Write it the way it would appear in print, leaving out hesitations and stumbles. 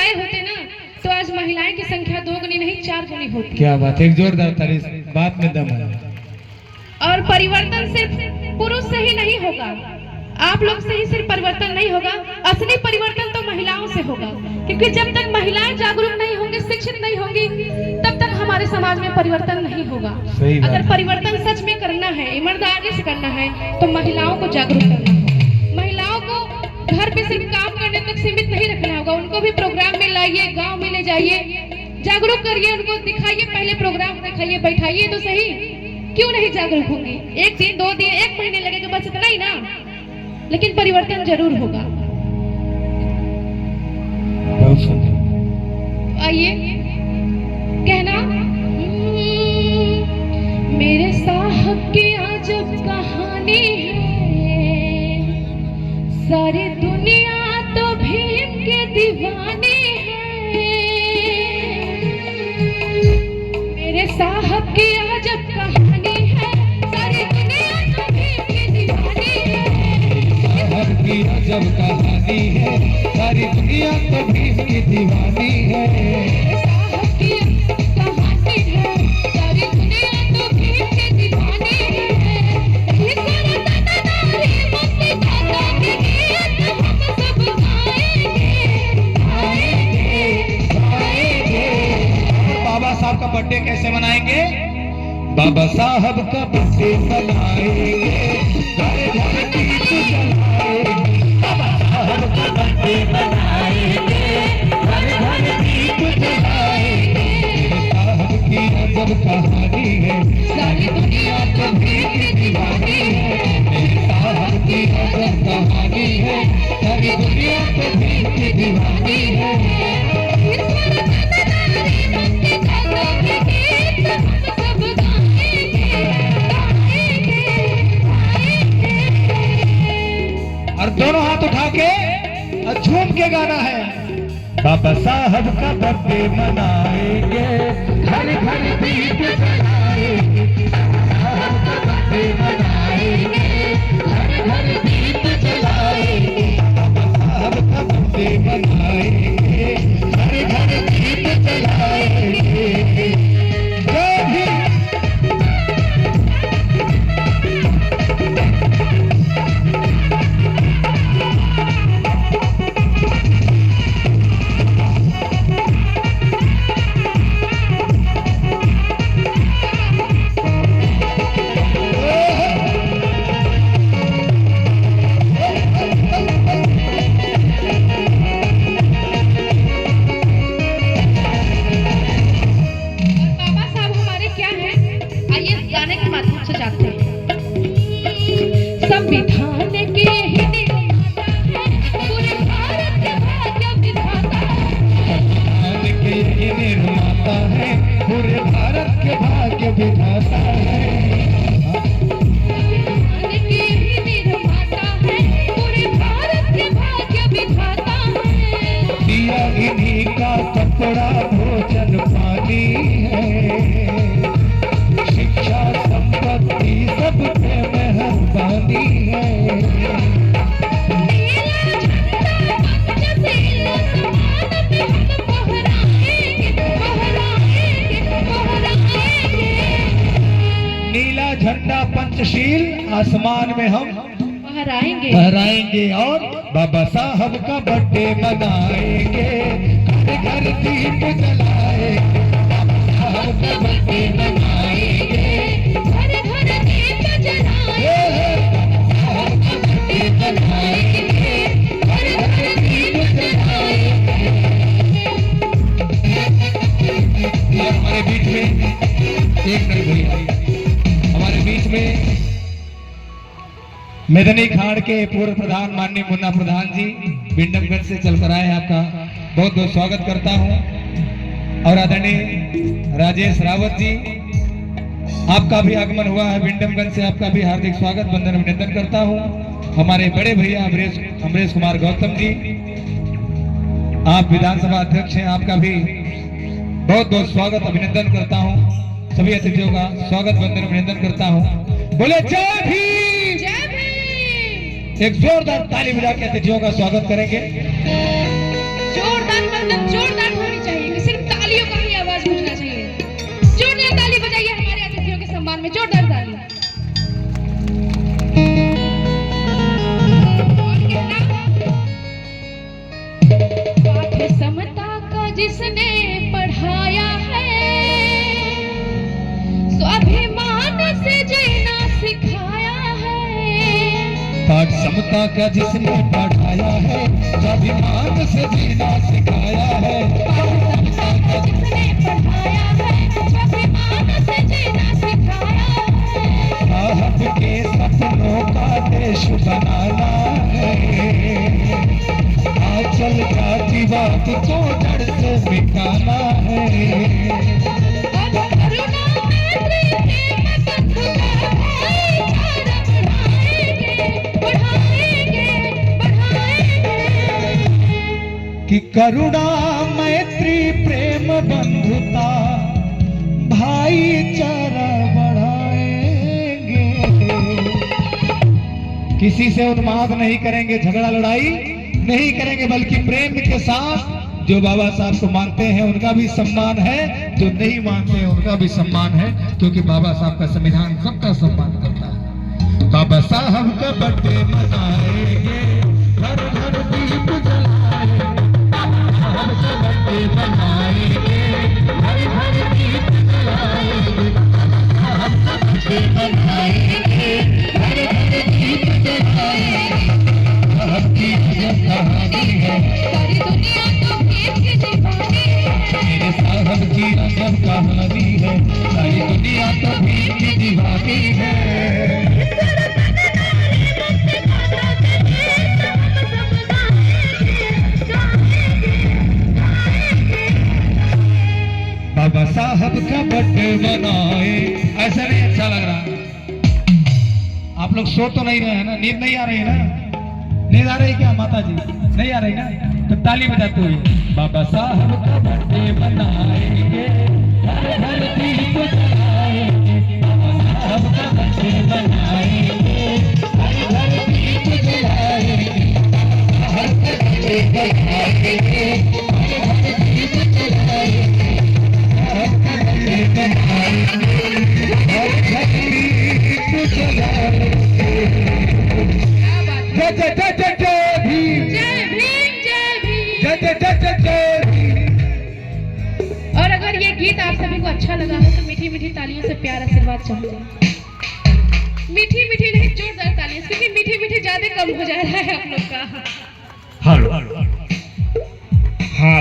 आए होते ना तो आज महिलाएं की संख्या 2 गुनी नहीं 4 गुनी होती। क्या बात है, एक जोरदार तारीफ, बात में दम है। और परिवर्तन सिर्फ पुरुष से ही नहीं होगा, आप लोग से ही सिर्फ परिवर्तन नहीं होगा, असली परिवर्तन तो महिलाओं से होगा। क्योंकि जब तक महिलाएं जागरूक नहीं होंगी, शिक्षित नहीं होंगी, तब तक हमारे समाज में परिवर्तन नहीं होगा। अगर परिवर्तन सच में करना है, ईमानदारी से करना है, तो महिलाओं को जागरूक करना होगा। महिलाओं को घर पे सिर्फ काम करने तक सीमित नहीं रखना होगा, उनको भी प्रोग्राम में लाइए, गाँव में ले जाइए, जागरूक करिए, उनको दिखाइए, पहले प्रोग्राम दिखाइए, बैठाइए तो सही। क्यों नहीं जागरूक होंगे? 1 दिन 2 दिन 1 महीने लगेगा, बस इतना ही ना, लेकिन परिवर्तन जरूर होगा। आइए कहना, मेरे साहब की अजब कहानी है, सारी दुनिया तो भीम के दीवाने हैं। मेरे साहब की अजब कहानी है, सारी दुनिया तो भीम के दीवाने हैं। साहब की अजब कहानी है, सारी दुनिया तो भीम की दीवानी है। साहब की कहानी है, सारी दुनिया तो भीम के दीवाने हैं। इस नारी मुक्ति गाथा के गीत हम सब गाएंगे, गाएंगे, गाएंगे। बाबा साहब का बर्थडे कैसे मनाएंगे? बाबा साहब का बर्थडे मनाएंगे, घर घर दीप जलाएंगे। बाबा साहब का बर्थडे मनाएंगे, घर घर दीप जलाएंगे। साहब की अजब कहानी है, सारी दुनिया तो भीम की दीवानी है। मेरे साहब की अजब कहानी है, सारी दुनिया तो भीम की दीवानी है। और दोनों हाथ उठा के और झूम के गाना है। बाबा साहब का बर्थडे मनाएंगे, घर घर दीप जलाएंगे। साहब का बर्थडे मनाएंगे, घर घर दीप जलाएंगे। बाबा साहब का बर्थडे मनाएंगे, घर घर दीप जलाएंगे। जय भीम। संविधान के ही निर्माता है, पूरे भारत के भाग्य विधाता है। संविधान के ही निर्माता है, पूरे भारत के भाग्य विधाता है। संविधान के ही निर्माता है, पूरे भारत के भाग्य विधाता है। दिया इन्हीं का कपड़ा भोजन पानी है, शिक्षा संपत्ति सब पे मेहरबानी है। नीला झंडा पंचशील आसमान में हम फहराएंगे और बाबा साहब का बर्थडे मनाएंगे, घर घर दीप जलाएंगे। बाबा साहब का बर्थडे मनाएंगे, घर घर दीप जलाएंगे। साहब का बर्थडे मनाएंगे, घर घर दीप जलाएंगे। और हमारे बीच में एक मिनट भैया, हमारे बीच में मेदनी खाड़ के पूर्व प्रधान माननीय मुन्ना प्रधान जी बिंडमगंज से चलकर आए, आपका बहुत बहुत स्वागत करता हूं। और आदरणीय राजेश रावत जी, आपका भी आगमन हुआ है बिंडमगंज से, आपका भी हार्दिक स्वागत वंदन अभिनंदन करता हूं। हमारे बड़े भैया अमरेश कुमार गौतम जी, आप विधानसभा अध्यक्ष हैं, आपका भी बहुत बहुत स्वागत अभिनंदन करता हूं। सभी अतिथियों का स्वागत वंदन अभिनंदन करता हूं। बोले जय भीम, जय भीम। एक जोरदार ताली बजा के अतिथियों का स्वागत करेंगे। जोरदार वंदन, है, जोरदार ताली। पाठ समता का जिसने पढ़ाया है, स्वाभिमान से जीना सिखाया है। पाठ समता का जिसने पढ़ाया है, स्वाभिमान से जीना सिखाया है। पाठ समता का जिसने पढ़ाया है, स्वाभिमान से जीना सिखाया है। साहब के सपनों का देश बनाना है, आंचल जातिवाद को जड़ से मिटाना है। और करुणा मैत्री प्रेम बंधुता भाईचारा बढ़ाएंगे। कि करुणा मैत्री प्रेम बंधुता भाईचारा बढ़ाएंगे। किसी से उन्माद नहीं करेंगे, झगड़ा लड़ाई नहीं करेंगे, बल्कि प्रेम के साथ जो बाबा साहब को मानते हैं उनका भी सम्मान है, जो नहीं मानते हैं उनका भी सम्मान है, क्योंकि बाबा साहब का संविधान सबका सम्मान करता है। बाबा साहब का बर्थडे मनाएंगे, घर घर दीप जलाएंगे। बाबा साहब का बर्थडे मनाएंगे, घर घर दीप जलाएंगे। बाबा साहब का बर्थडे मनाएंगे, घर घर दीप जलाएंगे। आपकी अजब कहानी है, सारी दुनिया तो प्रेम की दीवानी है। मेरे साहब की अजब कहानी है, सारी दुनिया तो प्रेम की दीवानी है। बाबा साहब का बर्थडे मनाए। ऐसा नहीं अच्छा लग रहा? आप लोग सो तो नहीं रहे हैं ना? नींद नहीं आ रही है ना? नींद आ रही क्या माता जी? नहीं आ रही ना? तो ताली बजाते हुए बाबा साहब का बर्थडे मनाएंगे, घर घर दीप जलाएंगे। बाबा साहब का बर्थडे मनाएंगे, घर घर दीप जलाएंगे। बाबा साहब का बर्थडे मनाएंगे, घर घर दीप जलाएंगे। साहब का बर्थडे मनाएंगे, घर घर दीप जलाएंगे। जय जय जय जय जय भीम, जय भीम, जय भीम। जय जय जय जय जय भीम। और अगर ये गीत आप सभी को अच्छा लगा हो तो मीठी मीठी तालियों से प्यार आशीर्वाद चाहिए। मीठी मीठी नहीं, जोरदार तालियां, क्योंकि मीठी मीठी ज्यादा कम हो जा रहा है आप लोग का। हेलो